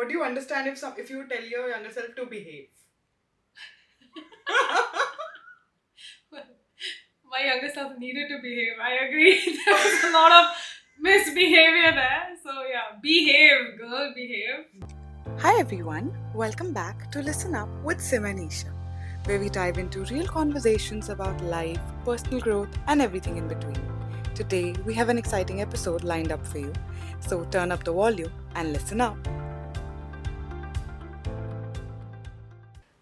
would you understand if you tell your younger self to behave? My younger self needed to behave. I agree. There was a lot of misbehavior there. So yeah, behave, girl, behave. Hi everyone, welcome back to Listen Up with Sim and Isha, where we dive into real conversations about life, personal growth, and everything in between. Today, we have an exciting episode lined up for you, so turn up the volume and listen up.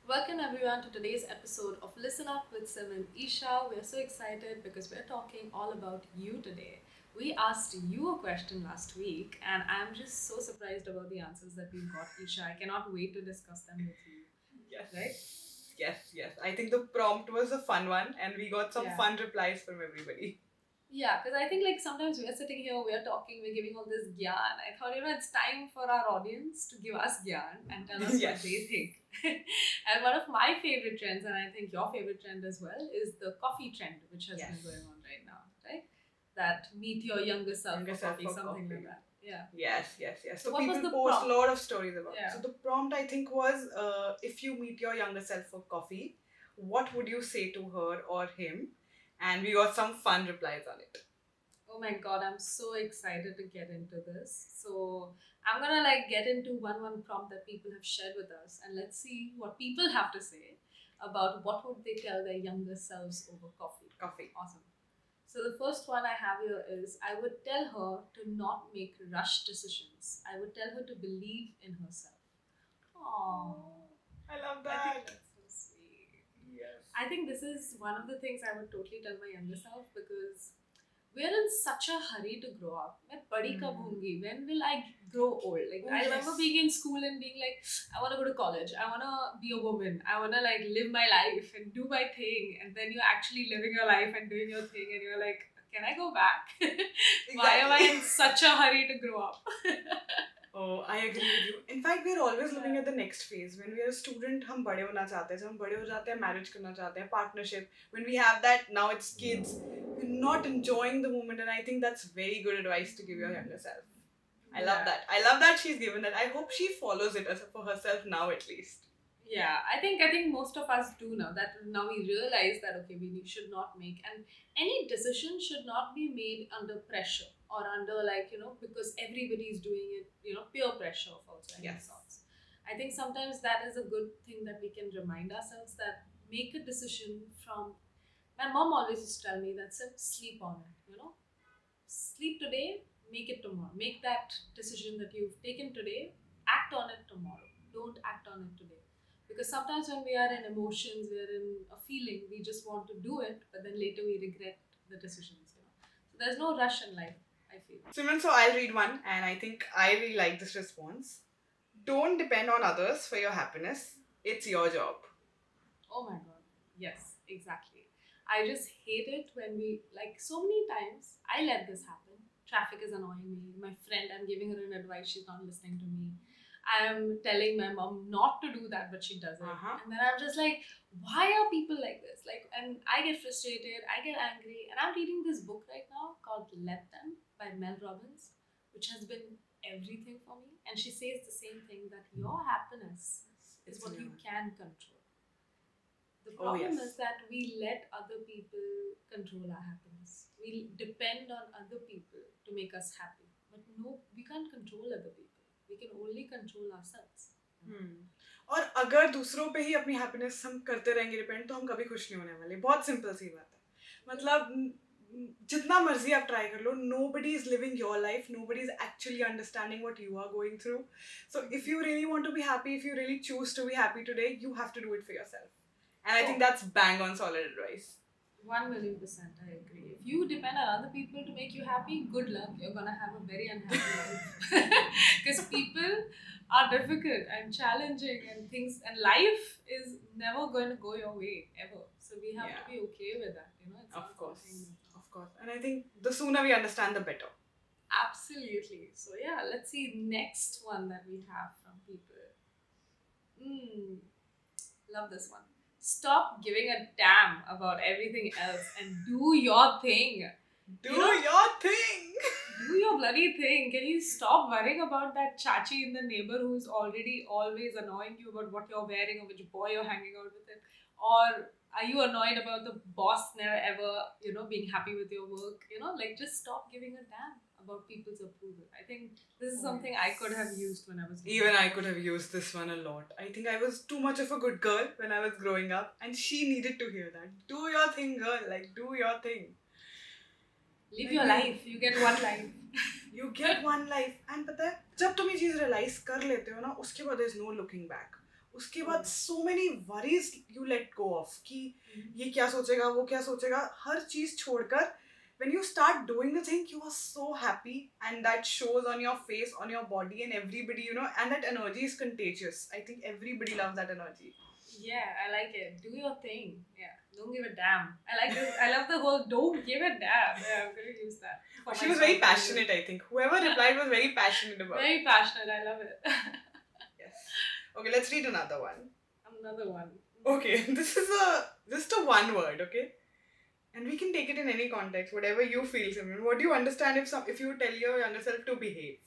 Welcome everyone to today's episode of Listen Up with Sim and Isha. We're so excited because we're talking all about you today. We asked you a question last week, and I'm just so surprised about the answers that we got, Isha. I cannot wait to discuss them with you. Yes. Right? Yes. I think the prompt was a fun one, and we got some Yeah. fun replies from everybody. Yeah, because I think like sometimes we're sitting here, we're talking, we're giving all this gyan. I thought, it's time for our audience to give us gyan and tell us Yes. what they think. And one of my favorite trends, and I think your favorite trend as well, is the coffee trend, which has been going on right now, right? That meet your younger self for coffee, something like that. Yeah. Yes. So What was people the post prompt? a lot of stories about it. Yeah. So the prompt I think was, if you meet your younger self for coffee, what would you say to her or him? And we got some fun replies on it. Oh my god, I'm so excited to get into this. So I'm gonna like get into one prompt that people have shared with us, and let's see what people have to say about what would they tell their younger selves over coffee. Coffee. Awesome. So the first one I have here is I would tell her to not make rushed decisions. I would tell her to believe in herself. Aww. I love I think that. that's so sweet. Yes. I think this is one of the things I would totally tell my younger self because we're in such a hurry to grow up. मैं बड़ी कब होंगी? When will I grow old? Like I remember being in school and being like, I want to go to college. I want to be a woman. I want to like live my life and do my thing. And then you're actually living your life and doing your thing, and you're like, can I go back? Why am I in such a hurry to grow up? Oh, I agree with you. In fact, we're always looking at the next phase. When we are a student, हम बड़े होना चाहते हैं. जब हम बड़े हो जाते हैं, marriage करना चाहते हैं, partnership. When we have that, now it's kids. We're not enjoying the moment, and I think that's very good advice to give your younger self. I love that. I love that she's given that. I hope she follows it for herself now at least. Yeah, I think most of us do now that now we realize that okay, we should not make, and any decision should not be made under pressure or under like because everybody is doing it, peer pressure of also any sorts. I think sometimes that is a good thing that we can remind ourselves that make a decision from. My mom always used to tell me that sleep on it, sleep today, make it tomorrow. Make that decision that you've taken today, act on it tomorrow. Don't act on it today. Because sometimes when we are in emotions, we are in a feeling, we just want to do it, but then later we regret the decisions. So there's no rush in life, I feel. Simran, so I'll read one, and I think I really like this response. Don't depend on others for your happiness. It's your job. Oh my god. Yes, exactly. I just hate it when we, like, so many times I let this happen. Traffic is annoying me. My friend, I'm giving her an advice, she's not listening to me. I'm telling my mom not to do that, but she does it. And then I'm just like, why are people like this? Like, and I get frustrated, I get angry. And I'm reading this book right now called Let Them by Mel Robbins, which has been everything for me. And she says the same thing that your happiness is what you can control. The problem is that we let other people control our happiness. We depend on other people to make us happy. But no, we can't control other people. We can only control ourselves. और अगर दूसरों पे ही अपनी happiness हम करते रहेंगे depend तो हम कभी खुश नहीं होने वाले. बहुत सिंपल सी बात है. मतलब जितना मर्जी आप ट्राई कर लो, nobody is living your life, nobody is actually understanding what you are going through. So if you really want to be happy, if you really choose to be happy today, you have to do it for yourself. And I think that's bang on solid advice. 1,000,000% I agree. If you depend on other people to make you happy, good luck. You're gonna have a very unhappy life. Because people are difficult and challenging and things, and life is never going to go your way ever. So we have to be okay with that. It's of course. And I think the sooner we understand, the better. Absolutely. So yeah, let's see next one that we have from people. Love this one. Stop giving a damn about everything else and do your thing. Do You know, your thing. do your bloody thing. Can you stop worrying about that chachi in the neighbor who's already always annoying you about what you're wearing or which boy you're hanging out with it? Or are you annoyed about the boss never ever, being happy with your work? Like just stop giving a damn about people's approval. I think this is something I could have used when I was Even I could have used this one a lot. I think I was too much of a good girl when I was growing up, and she needed to hear that. Do your thing, girl. Like, do your thing. live your life. You get one life. You get one life. And पता है जब तुम ये चीज realize कर लेते हो ना उसके बाद there is no looking back. उसके बाद so many worries you let go of कि ये क्या सोचेगा वो क्या सोचेगा हर चीज छोड़कर when you start doing the thing you are so happy and that shows on your face on your body and everybody and that energy is contagious. I think everybody loves that energy. Yeah, I like it. Do your thing. Yeah, don't give a damn. I like this. I love the whole don't give a damn. Yeah, I'm gonna use that. She was very passionate, I think. Whoever replied was very passionate about it. Very passionate. I love it. Yes. Okay, let's read another one. Another one. Okay, this is just a one word, okay? And we can take it in any context, whatever you feel, Simran. What do you understand if you tell your younger self to behave?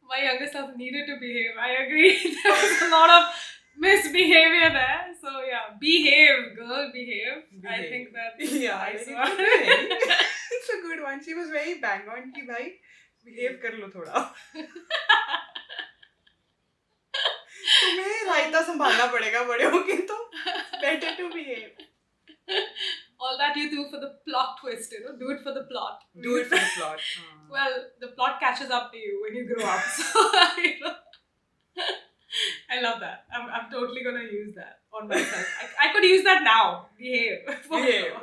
My younger self needed to behave. I agree. There was a lot of misbehavior there. So yeah, behave, girl, behave. I think that yeah, nice it's, one. it's a good one. She was very bang on ki bhai behave kar lo thoda. तुम्हें रायता संभालना पड़ेगा बड़े होके तो better to behave. All that you do for the plot twist, do it for the plot. Do it for the plot. Well, the plot catches up to you when you grow up. So, I love that. I'm totally gonna use that on myself. I could use that now. Behave. Behave.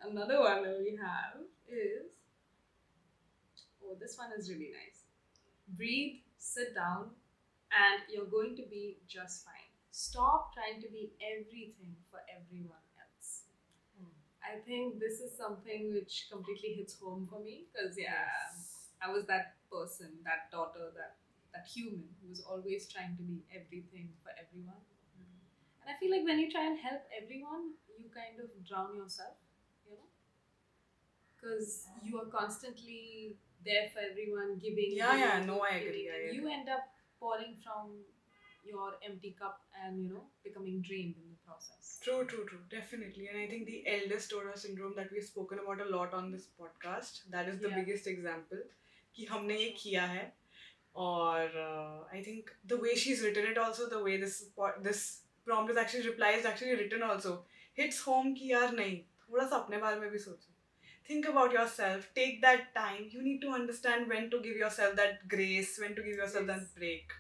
Another one that we have is this one is really nice. Breathe, sit down, and you're going to be just fine. Stop trying to be everything for everyone else. I think this is something which completely hits home for me because I was that person, that daughter, that human who was always trying to be everything for everyone. And I feel like when you try and help everyone, you kind of drown yourself, because you are constantly there for everyone, giving. I giving, agree. And you end up pouring from your empty cup and becoming drained in the process. True, definitely. And I think the eldest daughter syndrome that we've spoken about a lot on this podcast, that is the biggest example कि हमने ये किया है. Or I think the way she's written it also, the way this prompt is actually written also, hits home कि यार नहीं, थोड़ा सा अपने बारे में भी सोचो. Think about yourself, take that time. You need to understand when to give yourself that grace, when to give yourself that break.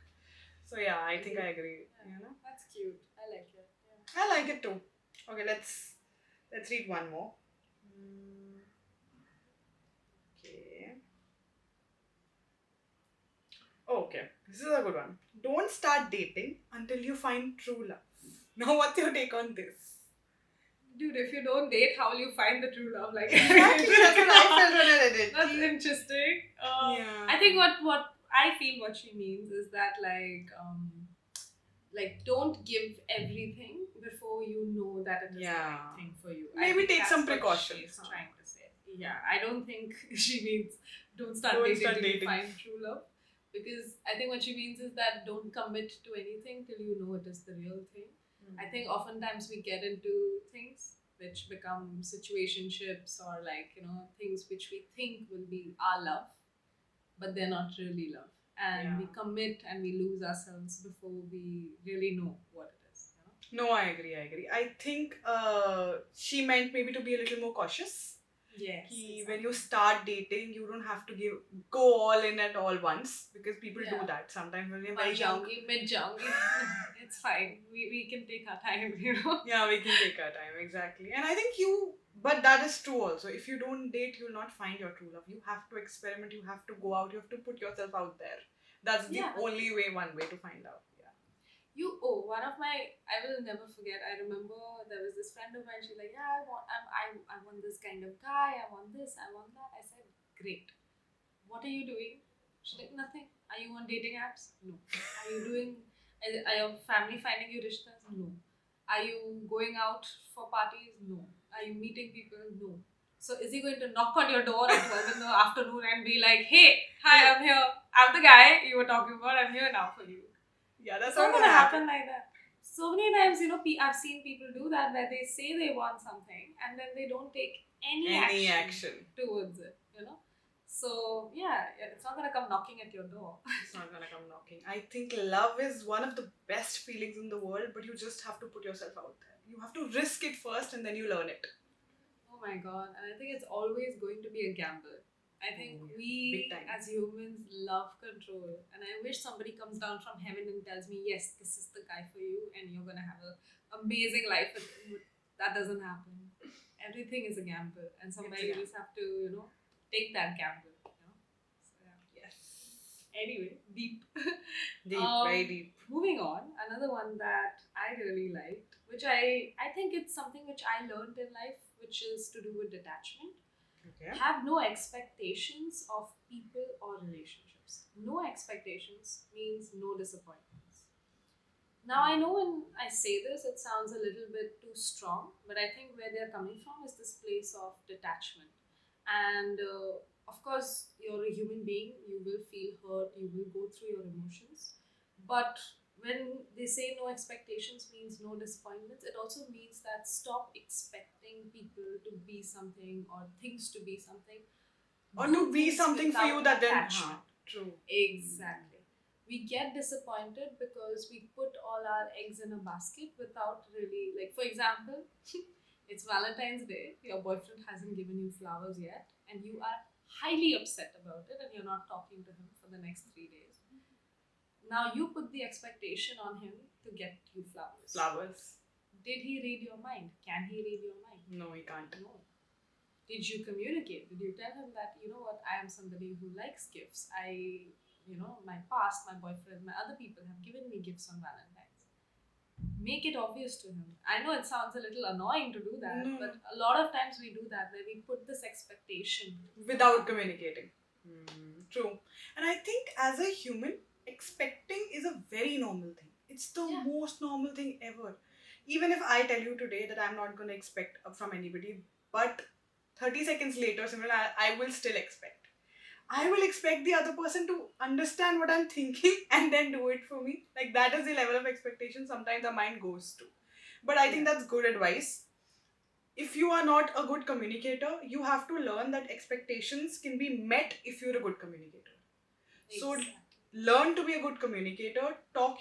So yeah, I think I agree. That's cute. I like it. Yeah. I like it too. Okay, let's read one more. Okay. Okay, this is a good one. Don't start dating until you find true love. Now, what's your take on this? Dude, if you don't date, how will you find the true love? Like exactly, that's what I felt when I read it. That's interesting. I think what I feel what she means is that like don't give everything before you know that it is the right thing for you. Maybe take some precautions. She's trying to say. Yeah, I don't think she means don't start dating till you find true love. Because I think what she means is that don't commit to anything till you know it is the real thing. I think oftentimes we get into things which become situationships or things which we think will be our love, but they're not really love. And we commit and we lose ourselves before we really know what it is. No, I agree. I think she meant maybe to be a little more cautious. Yes. Exactly. When you start dating, you don't have to go all in at all once, because people do that sometimes when you're very young. It's fine. We can take our time, Yeah, we can take our time, exactly. And I think but that is true also. If you don't date, you'll not find your true love. You have to experiment, you have to go out, you have to put yourself out there. That's the only one way to find out. I will never forget. I remember there was this friend of mine. She's like, I want this kind of guy. I want this. I want that. I said, great. What are you doing? She's like, nothing. Are you on dating apps? No. Are Are your family finding you rishtas? No. Are you going out for parties? No. Are you meeting people? No. So is he going to knock on your door at 12 in the afternoon and be like, hey, hi, I'm here. I'm the guy you were talking about. I'm here now for you. Yeah, that's It's not not going gonna to happen. happen like that. So many times, I've seen people do that where they say they want something and then they don't take any action towards it, So, yeah, it's not going to come knocking at your door. It's not gonna come knocking. I think love is one of the best feelings in the world, but you just have to put yourself out there. You have to risk it first and then you learn it. Oh my god, and I think it's always going to be a gamble. I think Oh, yeah. we Big time. as humans love control, and I wish somebody comes down from heaven and tells me, yes, this is the guy for you, and you're gonna have an amazing life with him. That doesn't happen. Everything is a gamble, and sometimes you just have to, take that gamble. So yeah. Yes. Anyway, deep. Deep, very deep. Moving on, another one that I really liked, which I think it's something which I learned in life, which is to do with detachment. Okay. Have no expectations of people or relationships. No expectations means no disappointments. Now, I know when I say this, it sounds a little bit too strong, but I think where they're coming from is this place of detachment. And of course, you're a human being, you will feel hurt, you will go through your emotions. But when they say no expectations means no disappointments, it also means that stop expecting people to be something or things to be something. Or Do to be things something for you without that then. attachment. True. Exactly. We get disappointed because we put all our eggs in a basket without really, like, for example, it's Valentine's Day, your boyfriend hasn't given you flowers yet, and you are highly upset about it, and you're not talking to him for the next 3 days. Now you put the expectation on him to get you flowers. Flowers. Did he read your mind? Can he read your mind? No, he can't. No. Did you communicate? Did you tell him that, you know what, I am somebody who likes gifts? My past, my boyfriend, my other people have given me gifts on Valentine's. Make it obvious to him. I know it sounds a little annoying to do that, No. but a lot of times we do that where we put this expectation Without communicating. True. And I think as a human, expecting is a very normal thing. It's the Yeah. most normal thing ever. Even if I tell you today that I'm not going to expect from anybody, but 30 seconds later, Simran, I will still expect. I will expect the other person to understand what I'm thinking and then do it for me. Like, that is the level of expectation sometimes the mind goes to. But I think Yeah. that's good advice. If you are not a good communicator, you have to learn that expectations can be met if you're a good communicator. So Exactly. learn to be a good communicator, talk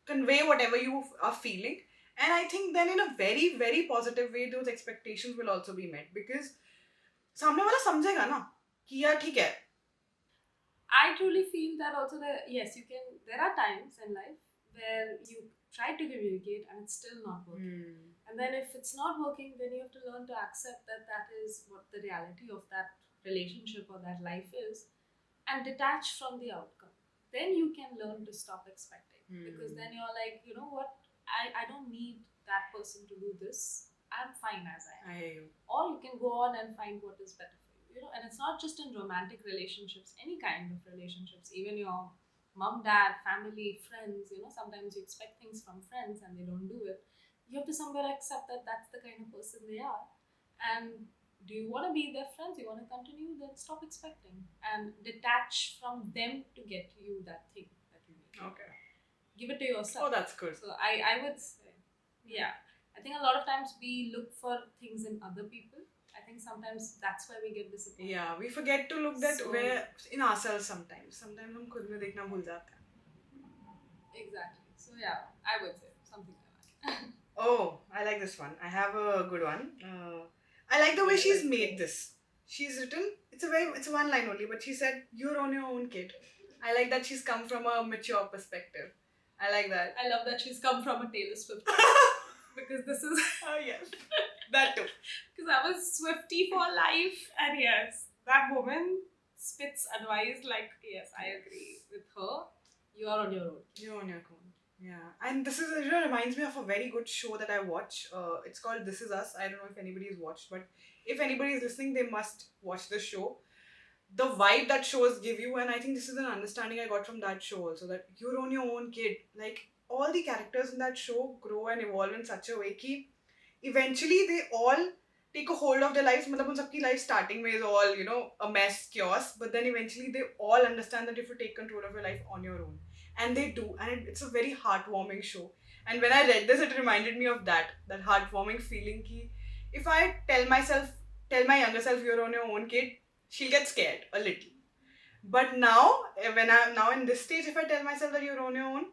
convey whatever you are feeling. And I think then in a very, very positive way, those expectations will also be met because सामने वाला समझेगा ना कि यार ठीक है. I truly feel that also that yes, you can. There are times in life where you try to communicate and it's still not working. And then if it's not working, then you have to learn to accept that that is what the reality of that relationship or that life is, and detach from the outcome. Then you can learn to stop expecting because then you're like, you know what, I don't need that person to do this. I'm fine as I am. I hear you. Or you can go on and find what is better for you, and it's not just in romantic relationships, any kind of relationships, even your mom, dad, family, friends, sometimes you expect things from friends and they don't do it. You have to somewhere accept that that's the kind of person they are. And do you want to be their friends, you want to continue, then stop expecting and detach from them to get you that thing that you need. Okay. Give it to yourself. Oh, that's good. So I would say, yeah, I think a lot of times we look for things in other people. I think sometimes that's why we get disappointed. Yeah, we forget to look that So- where in ourselves sometimes. Sometimes हम खुद में देखना भूल जाते हैं. Exactly. So yeah, I would say something like that. Oh, I like this one. I have a good one. I like the way she's made this. She's written, it's a one line only, but she said, "You're on your own, kid." I like that she's come from a mature perspective. I like that. I love that she's come from a Taylor Swift because this is Oh yes, that too. because I was Swiftie for life, and yes, that woman spits advice like, yes, I agree with her. You are on your own. You're on your own. Yeah, and this reminds me of a very good show that I watch. It's called This Is Us. I don't know if anybody's watched, but if anybody is listening, they must watch this show. the vibe that shows give you, and I think this is an understanding I got from that show also, that you're on your own kid. Like, all the characters in that show grow and evolve in such a way कि eventually they all take a hold of their lives. मतलब उन सबकी life starting में is all, you know, a mess, chaos, but then eventually they all understand that if you take control of your life on your own, and they do, and it's a very heartwarming show. And when I read this, it reminded me of that heartwarming feeling कि if I tell my younger self, you're on your own kid, she'll get scared a little. But now, when I'm now in this stage, if I tell myself that you're on your own,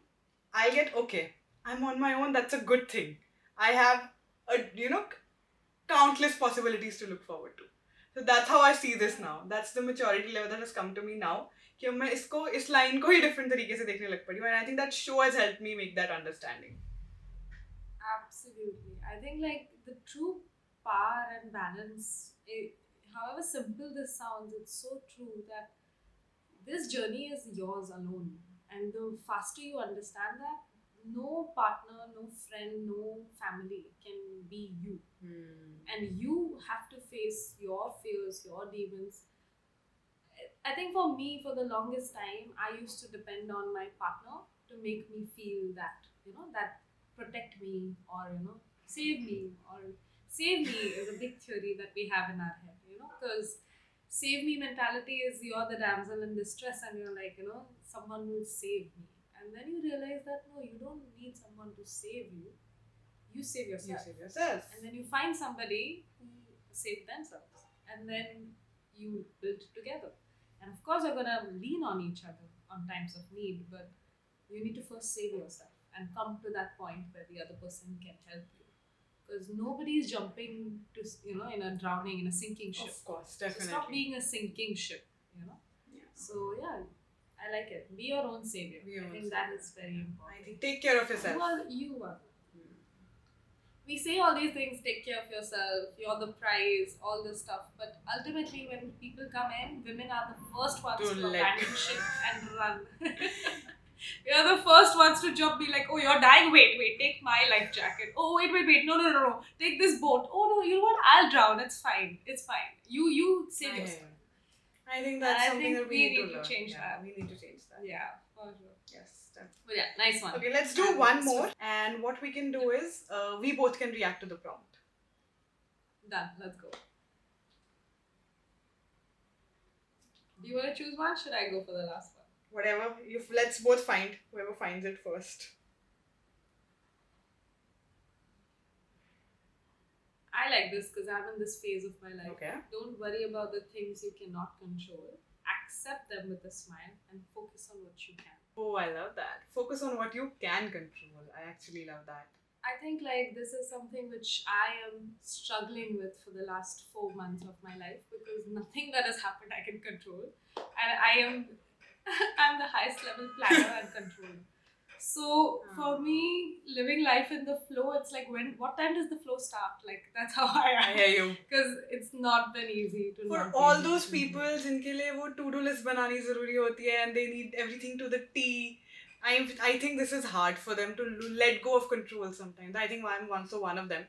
I'll get, okay, I'm on my own, that's a good thing. I have countless possibilities to look forward to. So that's how I see this now. That's the maturity level that has come to me now. कि अब मैं इस line को ही different तरीके से देखने लग पड़ी हूँ, and I think that show has helped me make that understanding. Absolutely. I think like the true power and balance, however simple this sounds, it's so true that this journey is yours alone. And the faster you understand that, no partner, no friend, no family can be you. And you have to face your fears, your demons. I think for me, for the longest time, I used to depend on my partner to make me feel that, that protect me, or, save me. Or save me is a big theory that we have in our head, because save me mentality is you're the damsel in distress and you're like, someone will save me. And then you realize that no, you don't need someone to save you. You save yourself. You save yourself. And then you find somebody who saved themselves. And then you build together. And of course, you're going to lean on each other on times of need, but you need to first save yourself and come to that point where the other person can help you. Because nobody is jumping to, in a drowning, in a sinking ship. Of course, definitely. So stop being a sinking ship, Yeah. So, yeah, I like it. Be your own savior. I think that is very important. I think take care of yourself. Well, you are. We say all these things, take care of yourself, you're the prize, all this stuff. But ultimately, when people come in, women are the first ones to abandon ship and run. We are the first ones to jump, be like, oh, you're dying, wait, take my life jacket. Oh, wait, no, take this boat. Oh, no, you know what, I'll drown, it's fine. You save yourself. I think that's something that we need to change that. We need to change that. Yeah, for sure. Yes. But yeah, nice one. Okay, let's do one more. And what we can do is, we both can react to the prompt. Done, let's go. Do you want to choose one? Should I go for the last one? Whatever. Let's both find. Whoever finds it first. I like this because I'm in this phase of my life. Okay. Don't worry about the things you cannot control. Accept them with a smile and focus on what you can. Oh, I love that. Focus on what you can control. I actually love that. I think like this is something which I am struggling with for the last 4 months of my life, because nothing that has happened I can control. And I'm the highest level planner and controller. So for me, living life in the flow, it's like what time does the flow start? Like that's how I am. I hear you. Because it's not been easy to. For all those people जिनके लिए वो to-do list बनानी ज़रूरी होती है and they need everything to the T, I think this is hard for them to let go of control sometimes. I think I'm also one of them.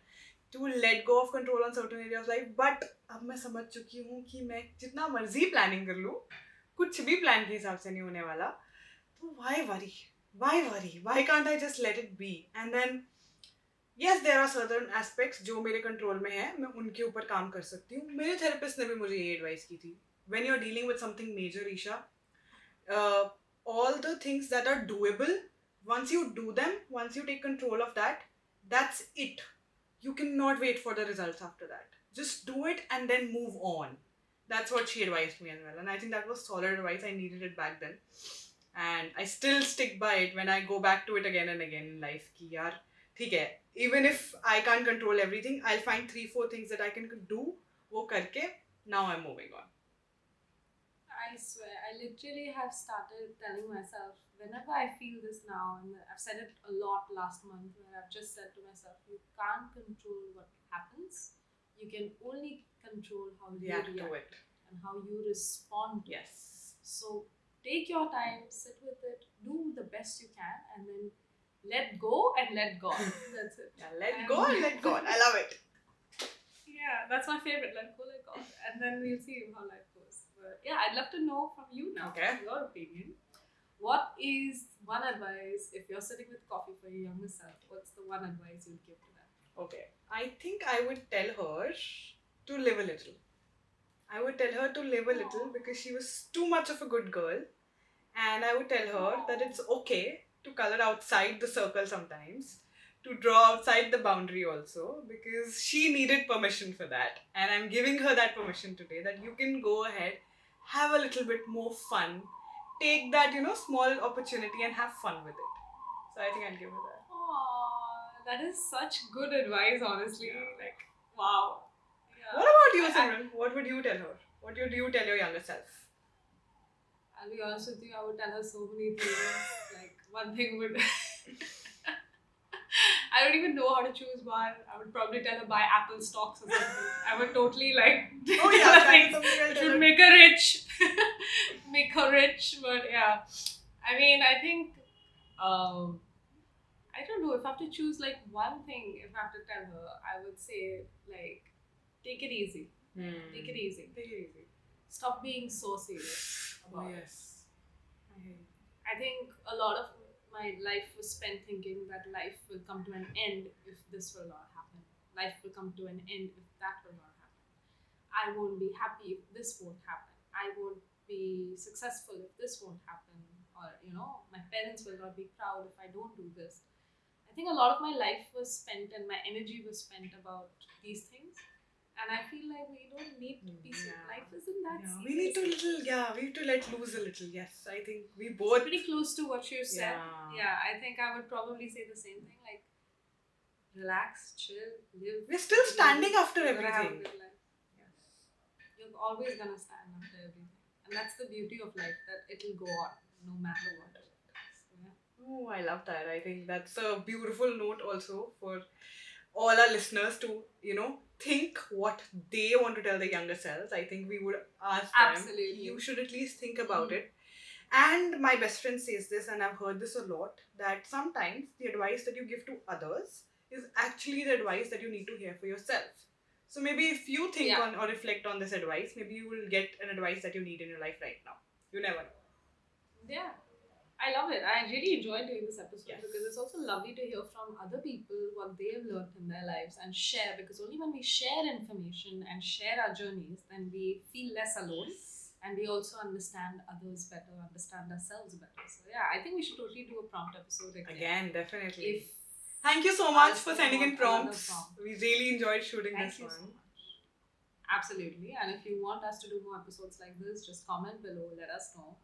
To let go of control on certain areas of life. But अब मैं समझ चुकी हूँ कि मैं जितना मर्जी planning कर लूँ, कुछ भी plan के हिसाब से नहीं होने वाला. तो why worry? Why can't I just let it be? And then, yes, there are certain aspects जो मेरे control में है, मैं उनके ऊपर काम कर सकती हूँ. मेरे therapist ने भी मुझे ये advice की थी. When you're dealing with something major, Isha, all the things that are doable, once you do them, once you take control of that, that's it. You cannot wait for the results after that. Just do it and then move on. That's what she advised me as well. And I think that was solid advice. I needed it back then. And I still stick by it when I go back to it again and again in life. Ki yaar, theek hai. Even if I can't control everything, I'll find 3-4 things that I can do. Wo karke, now I'm moving on. I swear, I literally have started telling myself, whenever I feel this now, and I've said it a lot last month, where I've just said to myself, you can't control what happens. You can only control how you react to it and how you respond to it. So take your time, sit with it, do the best you can, and then let go and let God. That's it. Yeah, let go and let God. I love it. Yeah, that's my favorite. Let go, let God. And then we'll see how life goes. But yeah, I'd love to know from you now, Okay. your opinion. What is one advice if you're sitting with coffee for your younger self? What's the one advice you'd give to them? Okay. I think I would tell her to live a little. I would tell her to live a little because she was too much of a good girl. And I would tell her that it's okay to color outside the circle sometimes, to draw outside the boundary also, because she needed permission for that. And I'm giving her that permission today that you can go ahead, have a little bit more fun, take that, small opportunity and have fun with it. So I think I'll give her that. Aww, that is such good advice, honestly. Like, wow. Yeah. What about you, Simran? What would you tell her? What would you tell your younger self? I'll be honest with you, I would tell her so many things. Like, one thing would. I don't even know how to choose one. I would probably tell her buy Apple stocks or something. I would totally like. Oh yeah, that is something I'll it tell would her. make her rich. Make her rich, but yeah. I mean, I think. I don't know if I have to choose like one thing. If I have to tell her, I would say like, take it easy. Take it easy. Take it easy. Stop being so serious about it. Yes. I hear you. I think a lot of my life was spent thinking that life will come to an end if this will not happen. Life will come to an end if that will not happen. I won't be happy if this won't happen. I won't be successful if this won't happen. Or, my parents will not be proud if I don't do this. I think a lot of my life was spent and my energy was spent about these things. And I feel like we don't need to be so. Yeah. Life isn't that serious. We need to we need to let loose a little. Yes, I think we It's both. pretty close to what you said. Yeah. Yeah, I think I would probably say the same thing. Like, relax, chill, live. We're still standing after You're gonna have a everything. good life. You're always gonna stand after everything, and that's the beauty of life. That it'll go on no matter what. So, yeah. Oh, I love that. I think that's a beautiful note also for all our listeners to, think what they want to tell their younger selves. I think we would ask them. Absolutely. You should at least think about it. And my best friend says this, and I've heard this a lot, that sometimes the advice that you give to others is actually the advice that you need to hear for yourself. So maybe if you think Yeah. on or reflect on this advice, maybe you will get an advice that you need in your life right now. You never know. Yeah, I love it. I really enjoyed doing this episode Yes. because it's also lovely to hear from other people what they have learned in their lives and share, because only when we share information and share our journeys, then we feel less alone and we also understand others better, understand ourselves better. So yeah, I think we should totally do a prompt episode Again, definitely. If Thank you so much Ask for them sending in about another prompts. prompt. We really enjoyed shooting Thank this you one. so much. Absolutely. And if you want us to do more episodes like this, just comment below, let us know.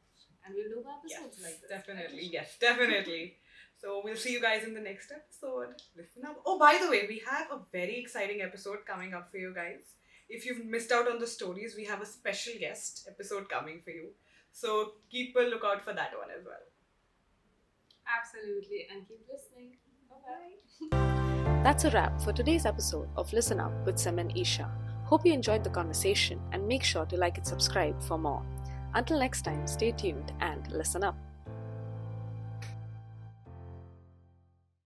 And we'll do more episodes like this. Definitely. Yes, definitely. So we'll see you guys in the next episode. Listen up. Oh, by the way, we have a very exciting episode coming up for you guys. If you've missed out on the stories, we have a special guest episode coming for you. So keep a lookout for that one as well. Absolutely. And keep listening. Bye-bye. That's a wrap for today's episode of Listen Up with Sim and Isha. Hope you enjoyed the conversation and make sure to like and subscribe for more. Until next time, stay tuned and listen up.